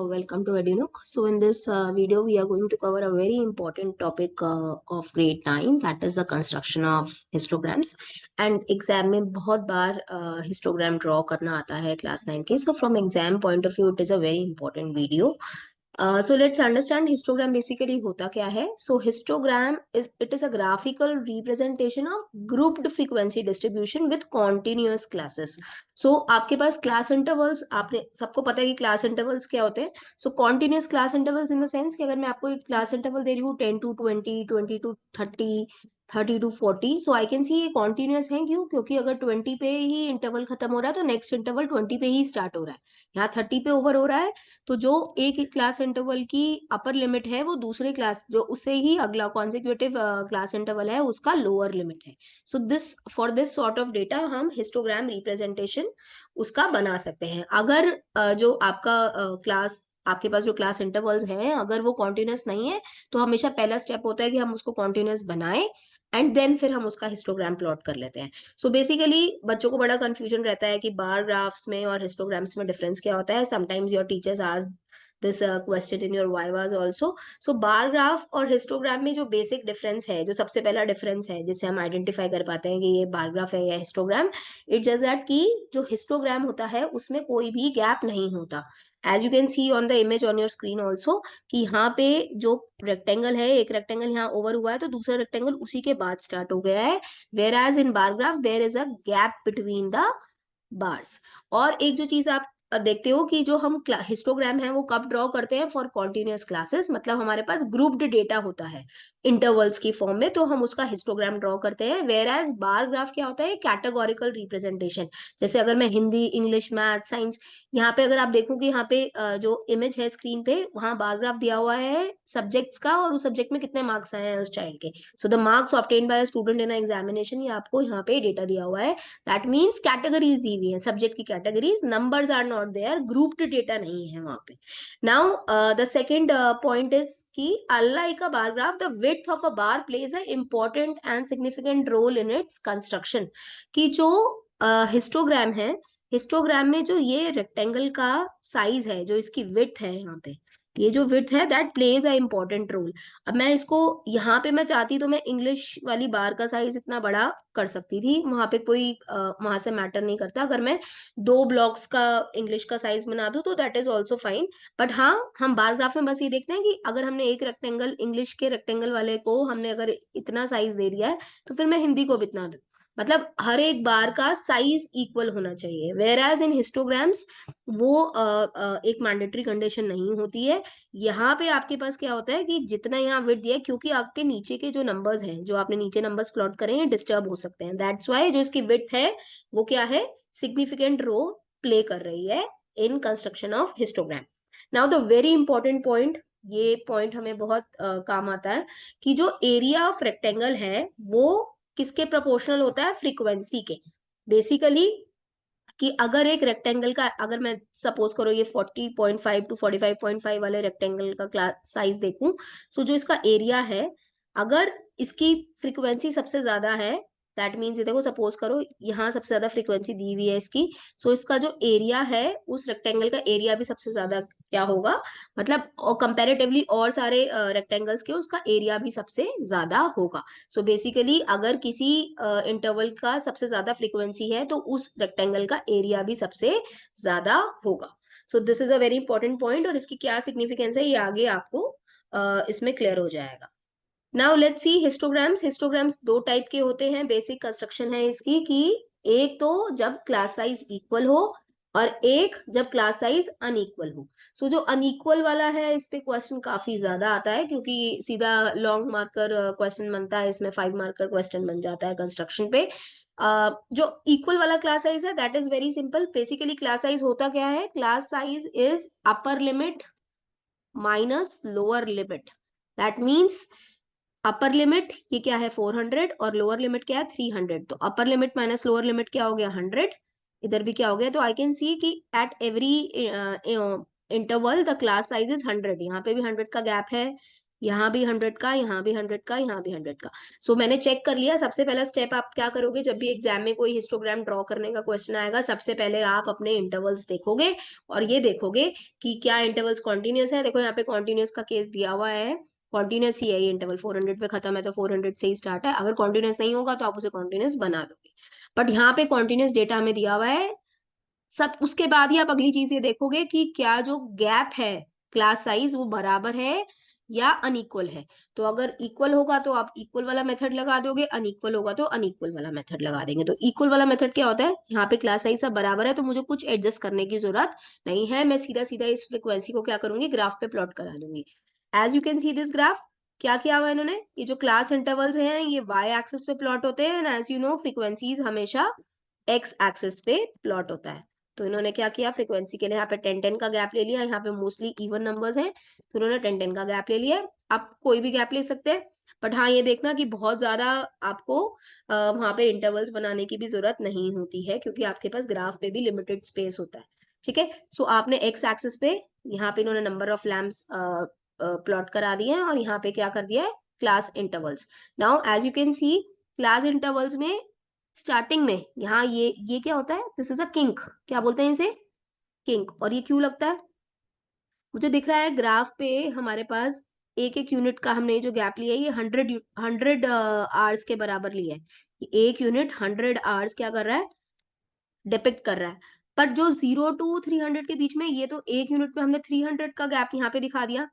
welcome to Edinook. So in this video, we are going to cover a very important topic of grade 9, that is the construction of histograms. And exam में बहुत बार histogram draw करना आता है class 9 के. So from exam point of view, it is a very important video. So let's understand histogram basically होता क्या है. So histogram is a graphical representation of grouped frequency distribution with continuous classes. So आपके पास class intervals, आपने सबको पता है कि class intervals क्या होते हैं. So continuous class intervals in the sense कि अगर मैं आपको एक class interval दे रही हूँ 10 to 20, 20 to 30, 30 to 40, so I can see ये continuous है. क्यों? क्योंकि अगर 20 पे ही इंटरवल खत्म हो रहा है तो नेक्स्ट इंटरवल 20 पे ही स्टार्ट हो रहा है. यहाँ 30 पे ओवर हो रहा है तो जो एक क्लास इंटरवल की अपर लिमिट है वो दूसरे क्लास जो उससे ही अगला कॉन्जिक्यूटिव क्लास इंटरवल है उसका लोअर लिमिट है. So this for this sort of data हम हिस्टोग्राम रिप्रेजेंटेशन उसका बना सकते हैं. अगर जो आपका क्लास आपके पास जो क्लास इंटरवल्स हैं अगर वो कॉन्टिन्यूस नहीं है तो हमेशा पहला स्टेप होता है कि हम उसको कॉन्टिन्यूस बनाएं एंड देन फिर हम उसका हिस्टोग्राम प्लॉट कर लेते हैं. सो बेसिकली बच्चों को बड़ा कंफ्यूजन रहता है कि बार ग्राफ्स में और हिस्टोग्राम्स में डिफरेंस क्या होता है. Sometimes your teachers ask this question in your vivas also. So bar graph और histogram में जो basic difference है, जो सबसे पहला difference है जिससे हम identify कर पाते हैं कि ये bar graph है या histogram, it's just that कि जो histogram होता है उसमें कोई भी gap नहीं होता. As you can see on the image on your screen also कि यहाँ पे जो rectangle है, एक rectangle यहाँ over हुआ है तो दूसरा rectangle उसी के बाद start हो गया है. Whereas in bar graph there is a gap between the bars. और एक जो चीज आप देखते हो कि जो हम हिस्टोग्राम है वो कब ड्रॉ करते हैं फॉर कॉन्टिन्यूअस क्लासेस, मतलब हमारे पास ग्रुप्ड डेटा होता है इंटरवल्स की फॉर्म में तो हम उसका हिस्टोग्राम ड्रॉ करते हैं. वेयर एज बार ग्राफ क्या होता है, कैटेगोरिकल रिप्रेजेंटेशन. जैसे अगर मैं हिंदी, इंग्लिश, मैथ, साइंस, यहाँ पे अगर आप देखो कि यहाँ पे जो इमेज है स्क्रीन पे वहां बार ग्राफ दिया हुआ है सब्जेक्ट्स का और उस सब्जेक्ट में कितने मार्क्स आए हैं उस चाइल्ड के. So the marks obtain bye student in examination, ये आपको यहाँ पे डेटा दिया हुआ है. दैट मीन्स कैटेगरीज दी हुई है, सब्जेक्ट की categories, numbers are not there, grouped data नहीं है वहां पे. Now the second point is कि unlike a bar graph the width of a bar plays a important and significant role in its construction. कि जो histogram है, histogram में जो ये रेक्टेंगल का साइज है, जो इसकी विड्थ है, यहाँ पे ये जो विड्थ है that plays a important role. अब मैं इसको यहाँ पे मैं चाहती तो मैं इंग्लिश वाली बार का साइज इतना बड़ा कर सकती थी, वहां पे कोई वहां से मैटर नहीं करता. अगर मैं 2 ब्लॉक्स का इंग्लिश का साइज बना दूं तो that is also fine. But हाँ, हम बार ग्राफ में बस ये देखते हैं कि अगर हमने एक रेक्टेंगल, इंग्लिश के रेक्टेंगल वाले को हमने अगर इतना साइज दे दिया है तो फिर मैं हिंदी को भी इतना दूं, मतलब हर एक बार का साइज इक्वल होना चाहिए. वेयर एज इन हिस्टोग्राम्स वो एक मैंडेटरी कंडीशन नहीं होती है. यहाँ पे आपके पास क्या होता है कि जितना यहाँ विड्थ दिया है, क्योंकि आपके नीचे के जो नंबर्स हैं, जो आपने नीचे नंबर्स प्लॉट करे हैं, डिस्टर्ब हो सकते हैं. दैट्स वाई जो इसकी विड्थ है वो क्या है, सिग्निफिकेंट रोल प्ले कर रही है in construction of histogram. Now the very important point, ये पॉइंट हमें बहुत काम आता है कि जो एरिया ऑफ रेक्टेंगल है वो किसके प्रोपोर्शनल होता है, फ्रीक्वेंसी के. बेसिकली कि अगर एक रेक्टेंगल का, अगर मैं सपोज करो ये 40.5 टू 45.5 वाले रेक्टेंगल का क्लास साइज देखूं, सो जो इसका एरिया है अगर इसकी फ्रीक्वेंसी सबसे ज्यादा है, दैट मीन्स ये देखो सपोज करो यहाँ सबसे ज्यादा फ्रीक्वेंसी दी हुई है इसकी, सो इसका जो एरिया है उस रेक्टेंगल का एरिया भी सबसे ज्यादा क्या होगा, मतलब कंपैरेटिवली और सारे रेक्टेंगल्स के उसका एरिया भी सबसे ज्यादा होगा. सो बेसिकली अगर किसी इंटरवल का सबसे ज्यादा फ्रीक्वेंसी है तो उस रेक्टेंगल का एरिया भी सबसे ज्यादा होगा. सो this is a very important point और इसकी क्या सिग्निफिकेंस है ये आगे आपको इसमें क्लियर हो जाएगा. Now let's C histograms. Histograms 2 type के होते हैं. बेसिक कंस्ट्रक्शन है इसकी कि एक तो जब क्लास साइज इक्वल हो और एक जब क्लास साइज अनइक्वल हो. सो जो अनइक्वल वाला है इस पे क्वेश्चन काफी ज्यादा आता है क्योंकि सीधा लॉन्ग मार्कर क्वेश्चन बनता है, इसमें 5 मार्कर क्वेश्चन बन जाता है कंस्ट्रक्शन पे. जो इक्वल वाला क्लास साइज है that is very simple. Basically class size होता क्या है, class size is upper limit minus lower limit. That means upper limit ये क्या है 400 और लोअर लिमिट क्या है 300. तो upper limit minus lower limit क्या हो गया 100, इधर भी क्या हो गया. तो आई कैन सी कि at every interval the class size is 100. यहाँ पे भी 100 का गैप है, यहाँ भी 100 का, यहाँ भी 100 का, यहाँ भी 100 का। सो मैंने चेक कर लिया। सबसे पहला स्टेप आप क्या करोगे, जब भी एग्जाम में कोई हिस्टोग्राम ड्रॉ करने का क्वेश्चन आएगा, सबसे पहले आप अपने इंटरवल्स देखोगे और ये देखोगे कि क्या इंटरवल्स कॉन्टिन्यूस है। देखो यहाँ पे कॉन्टिन्यूस का केस दिया हुआ है, कॉन्टिन्यूस ही है ये इंटरवल, 400 पे खत्म है तो 400 से ही स्टार्ट है। अगर कॉन्टिन्यूस नहीं होगा तो आप उसे कॉन्टिन्यूस बना दोगे, बट यहाँ पे कॉन्टिन्यूस डेटा हमें दिया हुआ है सब। उसके बाद ही आप अगली चीज ये देखोगे कि क्या जो गैप है क्लास साइज वो बराबर है या अनइक्वल है। तो अगर इक्वल होगा तो आप इक्वल वाला मेथड लगा दोगे, अनइक्वल होगा तो अनइक्वल वाला मेथड लगा देंगे। तो इक्वल वाला मेथड क्या होता है, यहाँ पे क्लास साइज सब बराबर है तो मुझे कुछ एडजस्ट करने की जरूरत नहीं है, मैं सीधा सीधा इस फ्रिक्वेंसी को क्या करूंगी, ग्राफ पे प्लॉट करा दूंगी। As you can see this graph, क्या किया हुआ है इन्होंने, ये जो क्लास इंटरवल्स हैं ये वाई एक्सिस पे प्लॉट होते हैं, and as you know frequencies हमेशा एक्स एक्सिस पे प्लॉट होता है। तो इन्होंने क्या किया, फ्रीक्वेंसी के लिए यहाँ पे 10-10 का गैप ले लिया, यहाँ पे मोस्टली इवन नंबर्स हैं तो उन्होंने 10-10 का गैप ले लिया। आप कोई भी गैप ले सकते हैं, बट हाँ ये देखना कि बहुत ज्यादा आपको वहां पे इंटरवल्स बनाने की भी जरूरत नहीं होती है, क्योंकि आपके पास ग्राफ पे भी लिमिटेड स्पेस होता है। ठीक है, सो आपने एक्स एक्सिस पे यहाँ पे इन्होंने नंबर ऑफ लैम्प्स प्लॉट करा दिए हैं और यहाँ पे क्या कर दिया है, class intervals. Now as you can see class intervals में स्टार्टिंग में यहाँ ये क्या होता है, दिस इज अ किंक, क्या बोलते हैं इसे, किंक। और ये क्यों लगता है, मुझे दिख रहा है ग्राफ पे हमारे पास एक एक यूनिट का हमने जो गैप लिया है ये 100 आवर्स के बराबर लिया है। एक यूनिट 100 आवर्स क्या कर रहा है, डिपिक्ट कर रहा है। पर जो 0 to 300 के बीच में, ये तो एक यूनिट में हमने 300 का गैप यहाँ पे दिखा दिया।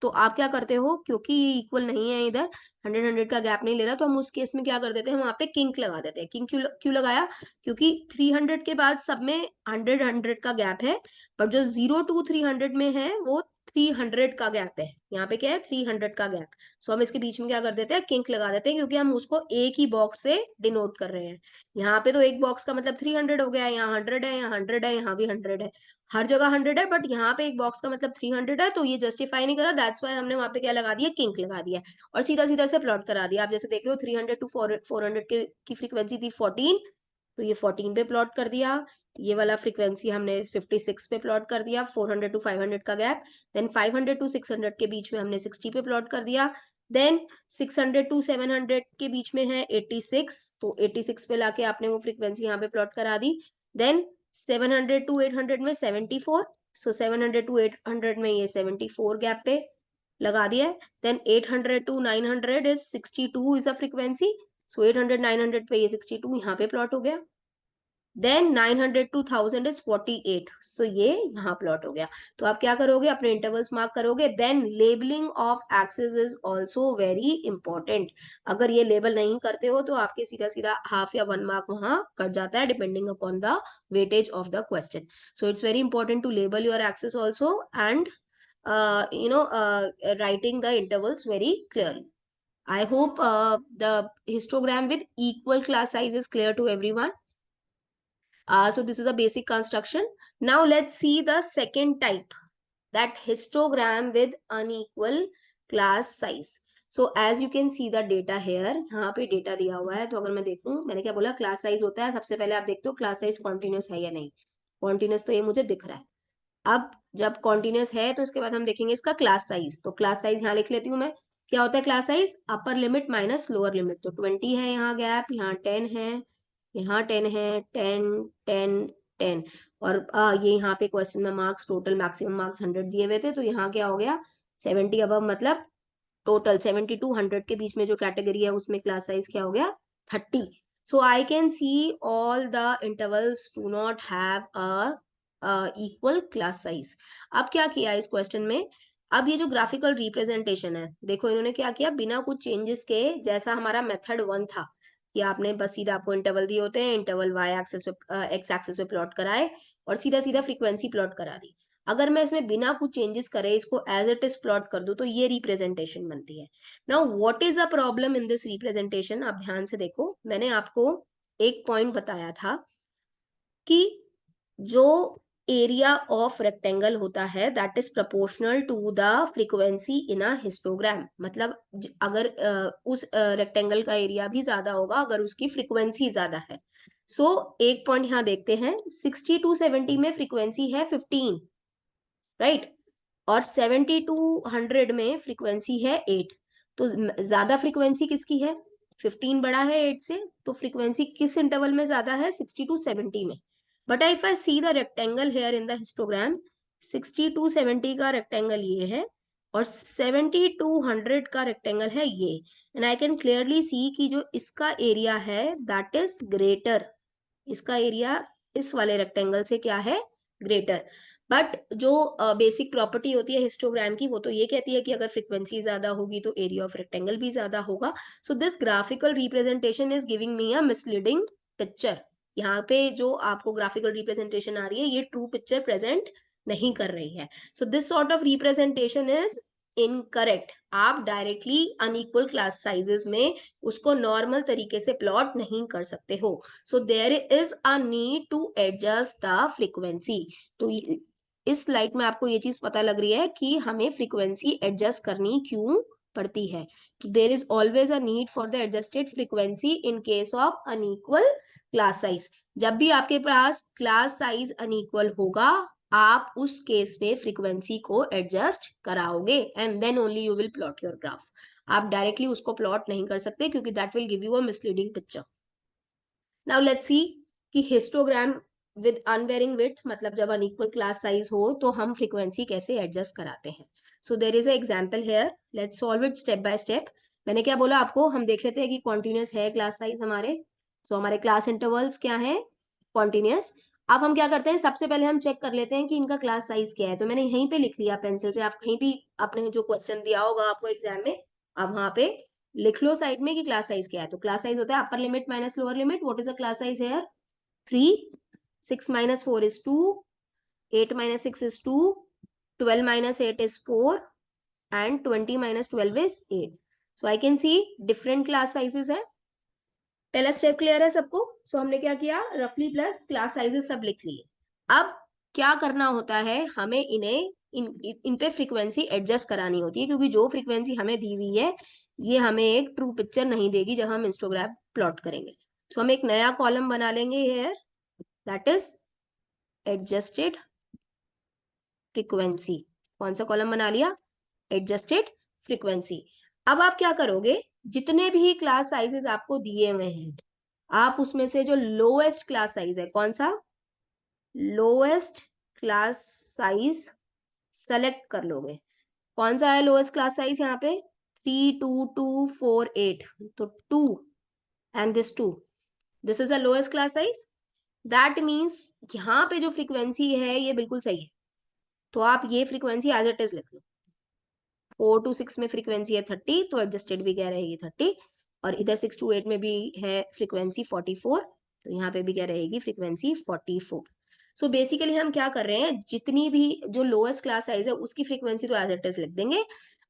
तो आप क्या करते हो, क्योंकि ये इक्वल नहीं है इधर, 100-100 का गैप नहीं ले रहा, तो हम उस केस में क्या कर देते हैं, हम वहां पे किंक लगा देते हैं। किंक क्यों लगाया, क्योंकि 300 के बाद सब में 100-100 का गैप है, पर जो 0 to 300 में है वो 300 का गैप है। यहाँ पे क्या है, 300 का गैप। सो हम इसके बीच में क्या कर देते हैं, किंक लगा देते हैं, क्योंकि हम उसको एक ही बॉक्स से डिनोट कर रहे हैं। यहाँ पे तो एक बॉक्स का मतलब 300 हो गया, यहाँ 100 है, यहाँ 100 है, यहाँ भी 100 है, हर जगह 100 है, बट यहाँ पे एक बॉक्स का मतलब 300 है, तो ये जस्टिफाई नहीं करा, दैट्स वाई हमने वहां पे क्या लगा दिया, किंक लगा दिया और सीधा सीधा से प्लॉट करा दिया। आप जैसे देख रहे हो 300 टू 400 की फ्रीक्वेंसी थी 14, तो ये 14 पे प्लॉट कर दिया। ये वाला फ्रीक्वेंसी हमने 56 पे प्लॉट कर दिया, 400 टू 500 का गैप। देन 500 टू 600 के बीच में हमने 60 पे प्लॉट कर दिया। देन 600 टू 700 के बीच में है 86, तो 86 पे लाके आपने वो फ्रीक्वेंसी यहाँ पे प्लॉट करा दी। देन 700 टू 800 में 74, सो 700 टू 800 में ये 74 गैप पे लगा दिया है। Then 800 to 900 is 62 is a frequency, so 800-900 पे ये 62 यहाँ पे प्लॉट हो गया। देन 900 टू 1000 इज 48, सो ये यहाँ प्लॉट हो गया। तो आप क्या करोगे, अपने इंटरवल्स मार्क करोगे। Then labelling of axis is also very important. अगर ये लेबल नहीं करते हो तो आपके सीधा सीधा हाफ या 1 मार्क वहां कट जाता है, depending upon the weightage of the question. So it's very important to label your axis also and writing the intervals very clearly. I hope the histogram with equal class size is clear to everyone. So this is a basic construction. Now let's see the second type, that histogram with unequal class size. So as you can see the data here, यहाँ पे data दिया हुआ है। तो अगर मैं देखूं, मैंने क्या बोला, क्लास साइज होता है, सबसे पहले आप देखते हो क्लास साइज कॉन्टिन्यूस है या नहीं। कॉन्टिन्यूस तो ये मुझे दिख रहा है। अब जब कॉन्टिन्यूस है तो इसके बाद हम देखेंगे इसका क्लास साइज। तो क्लास साइज यहाँ लिख लेती हूँ मैं, क्या होता है class size, upper limit minus lower limit. तो 20 है यहाँ गैप, यहाँ 10 है, यहाँ 10 है, 10 10 10, और ये यहाँ पे क्वेश्चन में मार्क्स टोटल मैक्सिमम मार्क्स 100 दिए हुए थे, तो यहाँ क्या हो गया 70 अबव, मतलब टोटल 70 टू 100 के बीच में जो कैटेगरी है उसमें क्लास साइज क्या हो गया 30। So I can see all the intervals do not have a equal class size. अब क्या किया इस क्वेश्चन में, अब ये जो ग्राफिकल रिप्रेजेंटेशन है, देखो इन्होंने क्या किया, बिना कुछ चेंजेस के, जैसा हमारा मेथड 1 था कि आपने बस सीधा, आपको इंटरवल दिए होते हैं, इंटरवल वाई एक्सिस पे एक्स एक्सिस पे प्लॉट कराए और सीधा सीधा फ्रीक्वेंसी प्लॉट करा दी। अगर मैं इसमें बिना कुछ चेंजेस करे इसको एज इट इज प्लॉट कर दूं तो ये रिप्रेजेंटेशन बनती है। Now what is a problem in this representation, आप ध्यान से देखो, मैंने आपको एक पॉइंट बताया था कि जो एरिया ऑफ रेक्टेंगल होता है that is proportional to the frequency in a histogram. मतलब अगर उस रेक्टेंगल का एरिया भी ज्यादा होगा अगर उसकी फ्रीक्वेंसी ज्यादा है। सो एक पॉइंट यहाँ देखते हैं, 60 to 70 में फ्रीक्वेंसी है 15, राइट, और 70 to 100 में फ्रीक्वेंसी है 8। तो ज्यादा फ्रीक्वेंसी किसकी है? 15 बड़ा है 8 से, तो फ्रीक्वेंसी किस इंटरवल में ज्यादा है? 60 to 70 में। But if I see the rectangle here in the histogram, 60 to 70 का रेक्टेंगल ये है और 70 to 100 का रेक्टेंगल है ये, and I can clearly see कि जो इसका एरिया है दैट इज ग्रेटर, इसका एरिया इस वाले रेक्टेंगल से क्या है? ग्रेटर। बट जो बेसिक प्रॉपर्टी होती है हिस्टोग्राम की, वो तो ये कहती है कि अगर फ्रीक्वेंसी ज्यादा होगी तो एरिया ऑफ रेक्टेंगल भी ज्यादा होगा। So this graphical representation is giving me a misleading picture. यहाँ पे जो आपको ग्राफिकल रिप्रेजेंटेशन आ रही है ये ट्रू पिक्चर प्रेजेंट नहीं कर रही है। So this sort of representation is incorrect. आप डायरेक्टली अनइक्वल क्लास साइजेस में उसको नॉर्मल तरीके से प्लॉट नहीं कर सकते हो। So there is a need to adjust the frequency. तो इस स्लाइड में आपको ये चीज पता लग रही है कि हमें फ्रीक्वेंसी एडजस्ट करनी क्यों पड़ती है। तो there is always a need for the adjusted frequency in case of unequal class size. जब भी आपके पास क्लास साइज अनइक्वल होगा, आप उस केस में फ्रीक्वेंसी को एडजस्ट कराओगे and then only you will plot your graph. आप डायरेक्टली उसको प्लॉट नहीं कर सकते क्योंकि that will give you a misleading picture. Now let's see कि हिस्टोग्राम विद अनवेरिंग विड्थ, मतलब जब अनइक्वल क्लास साइज हो तो हम फ्रीक्वेंसी कैसे एडजस्ट कराते हैं। So there is a example here, let's solve it step by step. मैंने क्या बोला आपको, हम देख लेते हैं कि कॉन्टिन्यूस है क्लास साइज हमारे। तो हमारे क्लास इंटरवल्स क्या है? कॉन्टिन्यूस। अब हम क्या करते हैं, सबसे पहले हम चेक कर लेते हैं कि इनका क्लास साइज क्या है। तो मैंने यहीं पे लिख लिया पेंसिल से, आप कहीं भी आपने जो क्वेश्चन दिया होगा आपको एग्जाम में, आप वहां पे लिख लो साइड में कि क्लास साइज क्या है। तो क्लास साइज होता है upper limit minus lower limit. What is the class size here? 3, 6 minus 4 is 2, 8 minus 6 is 2, 12 minus 8 is 4, and 20 minus 12 is 8. So I can see different class sizes है। पहला step clear है सबको? सो हमने क्या किया, रफली प्लस क्लास साइजेस सब लिख लिए। अब क्या करना होता है, हमें इन्हें इन पे फ्रीक्वेंसी एडजस्ट करानी होती है, क्योंकि जो फ्रीक्वेंसी हमें दी हुई है ये हमें एक ट्रू पिक्चर नहीं देगी जब हम हिस्टोग्राम प्लॉट करेंगे। सो हम एक नया कॉलम बना लेंगे here, that is adjusted frequency. कौन सा कॉलम बना लिया? Adjusted frequency. अब आप क्या करोगे, जितने भी क्लास साइजेस आपको दिए हुए हैं, आप उसमें से जो लोएस्ट क्लास साइज है, कौन सा? लोएस्ट क्लास साइज सेलेक्ट कर लोगे। कौन सा है लोएस्ट क्लास साइज यहाँ पे? 3, 2, 2, 4, 8। तो 2 and this 2, this is a lowest class size. That means यहाँ पे जो फ्रीक्वेंसी है ये बिल्कुल सही है, तो आप ये फ्रीक्वेंसी एज इट इज लिख लो। 4 to 6 में फ्रीक्वेंसी है 30, तो एडजस्टेड भी क्या रहेगी? 30। और इधर 6 to 8 में भी है फ्रीक्वेंसी 44, तो यहाँ पे भी क्या रहेगी? फ्रीक्वेंसी 44। सो बेसिकली हम क्या कर रहे हैं, जितनी भी जो लोएस्ट क्लास साइज है उसकी फ्रीक्वेंसी तो एज इट इज लिख देंगे।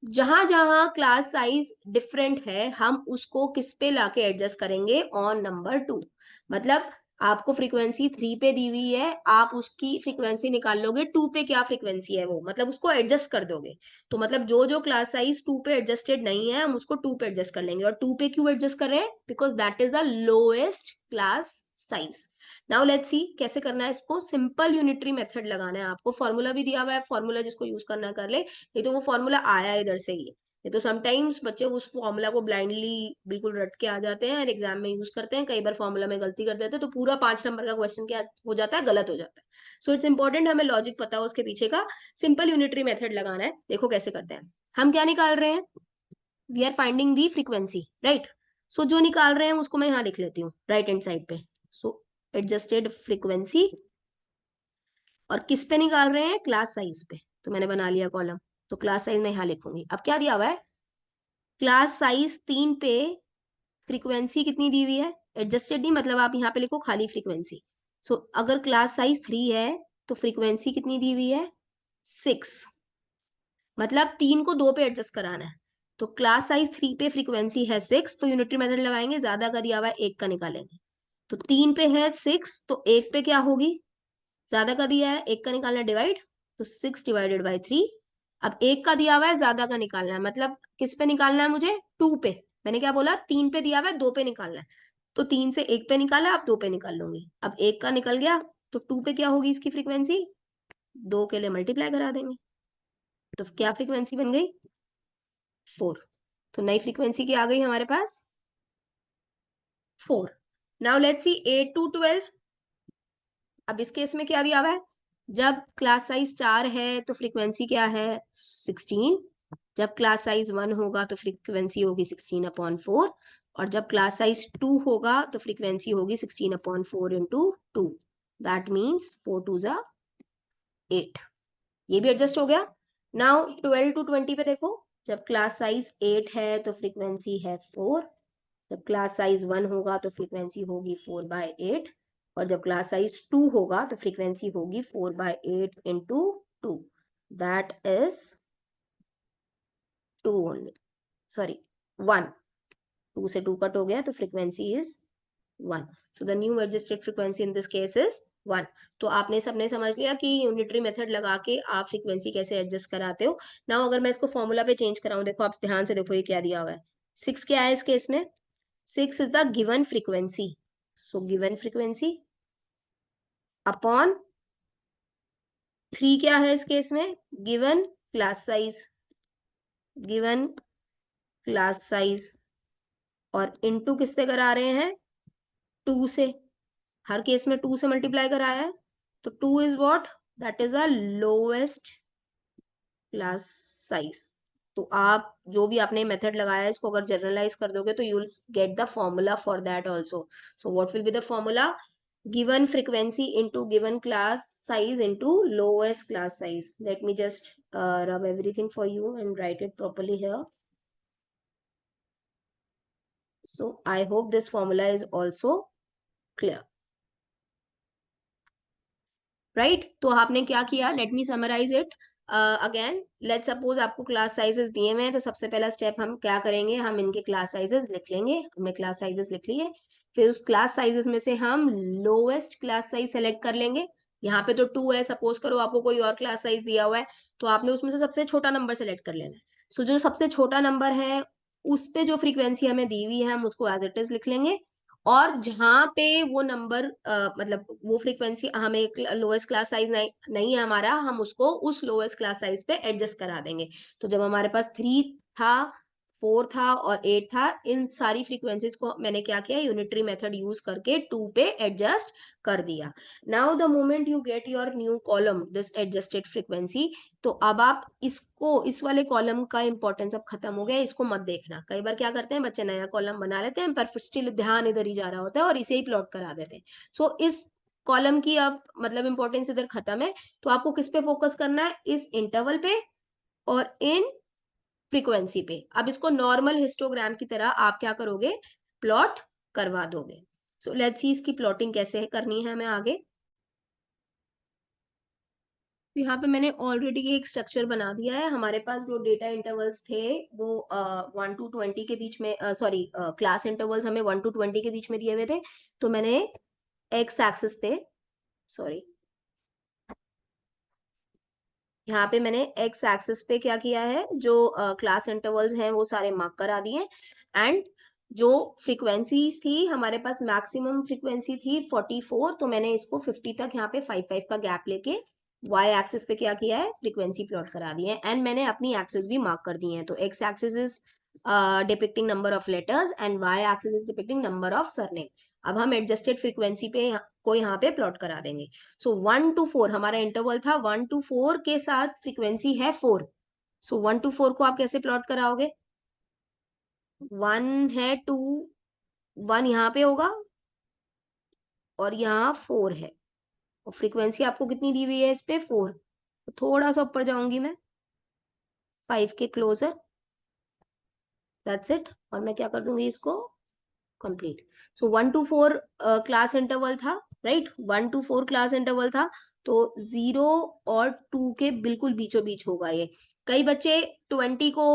जहां जहां क्लास साइज डिफरेंट है हम उसको किस पे लाके एडजस्ट करेंगे? On number 2। मतलब आपको फ्रीक्वेंसी 3 पे दी हुई है, आप उसकी फ्रीक्वेंसी निकाल लोगे 2 पे क्या फ्रीक्वेंसी है वो, मतलब उसको एडजस्ट कर दोगे। तो मतलब जो जो क्लास साइज 2 पे एडजस्टेड नहीं है हम उसको 2 पे एडजस्ट कर लेंगे। और 2 पे क्यों एडजस्ट कर रहे हैं? Because that is the lowest class size. Now let's सी कैसे करना है इसको। सिंपल यूनिटरी मेथड लगाना है आपको। फॉर्मूला भी दिया हुआ है, फॉर्मूला जिसको यूज करना कर ले, नहीं तो वो फॉर्मूला आया इधर से ही है। ये तो समटाइम्स बच्चे उस फॉर्मूला को ब्लाइंडली बिल्कुल रट के आ जाते हैं और एग्जाम में यूज करते हैं, कई बार फॉर्मूला में गलती कर देते हैं, तो पूरा 5 नंबर का क्वेश्चन क्या हो जाता है? गलत हो जाता है। सो इट्स इंपॉर्टेंट हमें लॉजिक पता हो उसके पीछे का। सिंपल यूनिटरी मेथड लगाना है। देखो कैसे करते हैं। हम क्या निकाल रहे हैं? We are finding the frequency, right? So जो निकाल रहे हैं उसको मैं यहाँ लिख लेती हूँ राइट हैंड साइड पे। सो एडजस्टेड फ्रीक्वेंसी, और किस पे निकाल रहे हैं? क्लास साइज पे। तो मैंने बना लिया कॉलम, तो क्लास साइज मैं यहाँ लिखूंगी। अब क्या दिया हुआ है? क्लास साइज 3 पे फ्रीक्वेंसी कितनी दी हुई है? एडजस्टेड नहीं, मतलब आप यहाँ पे लिखो खाली फ्रीक्वेंसी। सो अगर क्लास साइज 3 है तो फ्रीक्वेंसी कितनी दी हुई है? 6। मतलब 3 को 2 पे एडजस्ट कराना है। तो क्लास साइज 3 पे फ्रीक्वेंसी है 6, तो यूनिटरी मेथड लगाएंगे, ज्यादा का दिया हुआ है 1 का निकालेंगे। तो 3 पे है 6, तो 1 पे क्या होगी? ज्यादा का दिया है 1 का निकालना, डिवाइड, तो 6 डिवाइडेड बाई 3। अब 1 का दिया हुआ है, ज्यादा का निकालना है, मतलब किस पे निकालना है मुझे? 2 पे। मैंने क्या बोला? 3 पे दिया हुआ है, 2 पे निकालना है। तो 3 से 1 पे निकाला, अब 2 पे निकाल लूंगी। अब 1 का निकल गया, तो 2 पे क्या होगी इसकी फ्रीक्वेंसी? 2 के लिए मल्टीप्लाई करा देंगे। तो क्या फ्रीक्वेंसी बन गई 4। तो नई फ्रीक्वेंसी क्या आ गई हमारे पास 4। Now let's C 8 to 12। अब इस केस में क्या दिया हुआ है, जब क्लास साइज 4 है तो फ्रीक्वेंसी क्या है 16। जब क्लास साइज 1 होगा तो फ्रीक्वेंसी होगी 16/4, और जब क्लास साइज 2 होगा तो फ्रीक्वेंसी होगी 16/4 इंटू 2। दैट मीन्स 4 2 जा 8। ये भी एडजस्ट हो गया। नाउ 12 to 20 पे देखो, जब क्लास साइज 8 है तो फ्रीक्वेंसी है 4। जब क्लास साइज 1 होगा तो फ्रीक्वेंसी होगी 4/8, और जब क्लास साइज 2 होगा तो फ्रीक्वेंसी होगी 4/8 into 2। That is 2 only, sorry 1। 2 से 2 कट हो गया तो frequency is 1। So the new adjusted frequency in this case is 1। तो आपने सबने समझ लिया कि यूनिटरी मेथड लगा के आप फ्रीक्वेंसी कैसे एडजस्ट कराते हो। नाउ अगर मैं इसको फॉर्मूला पे चेंज कराऊं, देखो आप ध्यान से देखो ये क्या दिया हुआ है। 6 क्या है इस केस में, 6 is the given frequency. So given frequency upon 3 क्या है इस केस में, given class size, given class size, और इनटू किससे करा रहे हैं 2 से। हर केस में 2 से मल्टीप्लाई कराया है, तो 2 is what, that is a lowest class size. तो आप जो भी आपने मेथड लगाया है इसको अगर जनरलाइज कर दोगे तो you will get the formula for that also. So what will be the formula, given frequency into given class size into lowest class size. Let me just rub everything for you and write it properly here. So I hope this formula is also clear. Right तो आपने क्या किया, let me summarise it again. Let suppose आपको class sizes दिए हुए हैं, तो सबसे पहला स्टेप हम क्या करेंगे, हम इनके क्लास साइजेस लिख लेंगे। हमने क्लास साइजेस लिख लिए, फिर उस क्लास साइजेस में से हम लोएस्ट क्लास साइज सेलेक्ट कर लेंगे। यहाँ पे तो 2 है, सपोज करो आपको कोई और क्लास साइज दिया हुआ है, तो आपने उसमें से सबसे छोटा नंबर सेलेक्ट कर लेना है। सो जो सबसे छोटा नंबर है उस पे जो फ्रीक्वेंसी हमें दी हुई है हम उसको एज इट इज लिख लेंगे, और जहां पे वो नंबर मतलब वो फ्रीक्वेंसी हमें लोएस्ट क्लास साइज नहीं है हमारा, हम उसको उस लोएस्ट क्लास साइज पे एडजस्ट करा देंगे। तो जब हमारे पास 3 था, 4 था और 8 था, इन सारी फ्रीक्वेंसीज को मैंने क्या किया, यूनिटरी मेथड यूज करके 2 पे एडजस्ट कर दिया। Now the moment you get your new column this adjusted frequency, तो अब आप इसको, इस वाले कॉलम का इंपॉर्टेंस अब खत्म हो गया, इसको मत देखना। कई बार क्या करते हैं बच्चे, नया कॉलम बना लेते हैं पर स्टिल ध्यान इधर ही जा रहा होता है और इसे ही प्लॉट करा देते हैं। सो इस कॉलम की अब मतलब इंपॉर्टेंस इधर खत्म है। तो आपको किस पे फोकस करना है, इस इंटरवल पे और इन फ्रीक्वेंसी पे। अब इसको नॉर्मल हिस्टोग्राम की तरह आप क्या करोगे, प्लॉट करवा दोगे। सो लेट्स सी इसकी प्लॉटिंग कैसे करनी है हमें आगे। तो यहाँ पे मैंने ऑलरेडी एक स्ट्रक्चर बना दिया है। हमारे पास जो डेटा इंटरवल्स थे वो 1 to 20 के बीच में, सॉरी क्लास इंटरवल्स हमें 1 to 20 के बीच में दिए हुए थे। तो मैंने एक्स एक्सिस पे, सॉरी यहाँ पे मैंने एक्स एक्सिस पे क्या किया है, जो क्लास इंटरवल्स हैं वो सारे मार्क करा दिए। एंड जो फ्रीक्वेंसी थी हमारे पास, मैक्सिमम फ्रीक्वेंसी थी 44, तो मैंने इसको 50 तक यहाँ पे 5 का गैप लेके वाई एक्सिस पे क्या किया है, फ्रीक्वेंसी प्लॉट करा दी है। एंड मैंने अपनी एक्सिस भी मार्क कर दी है। तो x axis is depicting number of letters and y axis is depicting number of surname. अब हम एडजस्टेड फ्रीक्वेंसी पे को यहाँ पे प्लॉट करा देंगे। सो 1 to 4 हमारा इंटरवल था, 1 to 4 के साथ फ्रीक्वेंसी है 4। सो 1 to 4 को आप कैसे प्लॉट कराओगे, 1 है 2, 1 यहाँ पे होगा और यहाँ 4 है, और फ्रीक्वेंसी आपको कितनी दी हुई है इस पे 4। तो थोड़ा सा ऊपर जाऊंगी मैं 5 के क्लोजर, दैट्स इट, और मैं क्या कर दूंगी इसको complete. So 1 to 4 class interval था, राइट, 1 to 4 क्लास इंटरवल था। तो 0 और 2 के बिल्कुल बीचों बीच होगा ये। कई बच्चे 20 को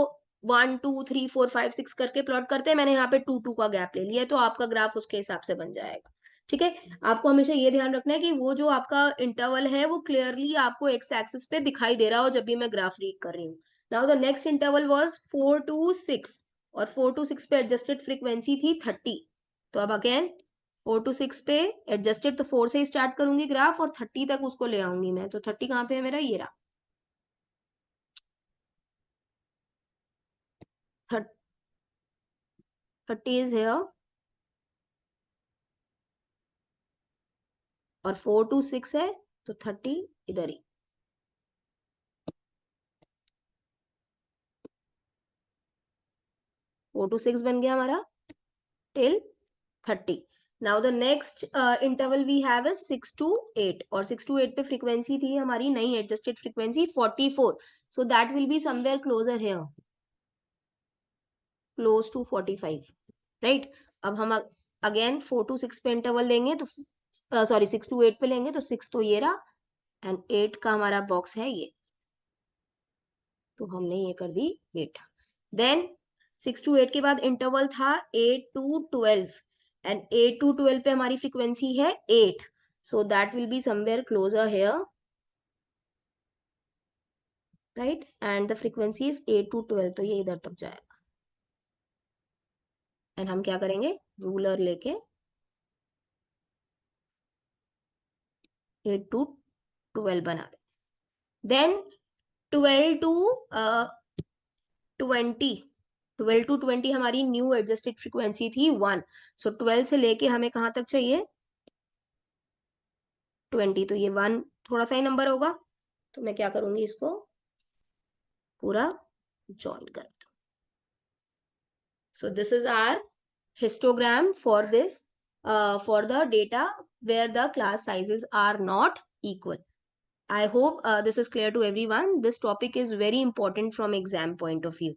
1 2 3 4 5 6 करके प्लॉट करते हैं, मैंने यहाँ पे 2 2 का गैप ले लिया, तो आपका ग्राफ उसके हिसाब से बन जाएगा। ठीक है, आपको हमेशा ये ध्यान रखना है कि वो जो आपका इंटरवल है वो क्लियरली आपको एक्स एक्सिस पे दिखाई दे रहा हो जब भी मैं ग्राफ रीड कर रही हूँ। Now the next interval was 4 to 6, और 4 to 6 पे एडजस्टेड फ्रीक्वेंसी थी 30। तो अब अगेन 4 to 6 पे एडजस्टेड, तो 4 से ही स्टार्ट करूंगी ग्राफ और 30 तक उसको ले आऊंगी मैं। तो 30 कहाँ पे है मेरा, ये रहा। 30 is here और 4 to 6 है तो 30 इधर ही. 4 to 6 बन गया हमारा till 30. Now the next interval we have is 6 to 8 और 6 to 8 पे frequency थी हमारी नई adjusted frequency 44. So that will be somewhere closer here, close to 45, right? अब हम again 4 to 6 पे interval लेंगे तो sorry 6 to 8 पे लेंगे तो 6 तो ये रहा and 8 का हमारा box है ये, तो हमने ये कर दी 8. Then 6 to 8 के बाद इंटरवल था 8 to 12 एंड 8 to 12 पे हमारी फ्रीक्वेंसी है 8, so that will be somewhere closer here, right? And the frequency is 8 to 12, तो ये इधर तक जाएगा एंड हम क्या करेंगे, रूलर लेके 8 to 12 बना दे. देन 12 to 20, 12 to 20 हमारी न्यू एडजस्टेड फ्रीक्वेंसी थी 1, सो 12 से लेके हमें कहां तक चाहिए 20, तो ये 1 थोड़ा सा ही नंबर होगा, तो मैं क्या करूंगी, इसको पूरा ज्वाइन कर दूं. So this is our histogram for this for the data where the class sizes are not equal. I hope this is clear to everyone. This topic is very important from exam point of view.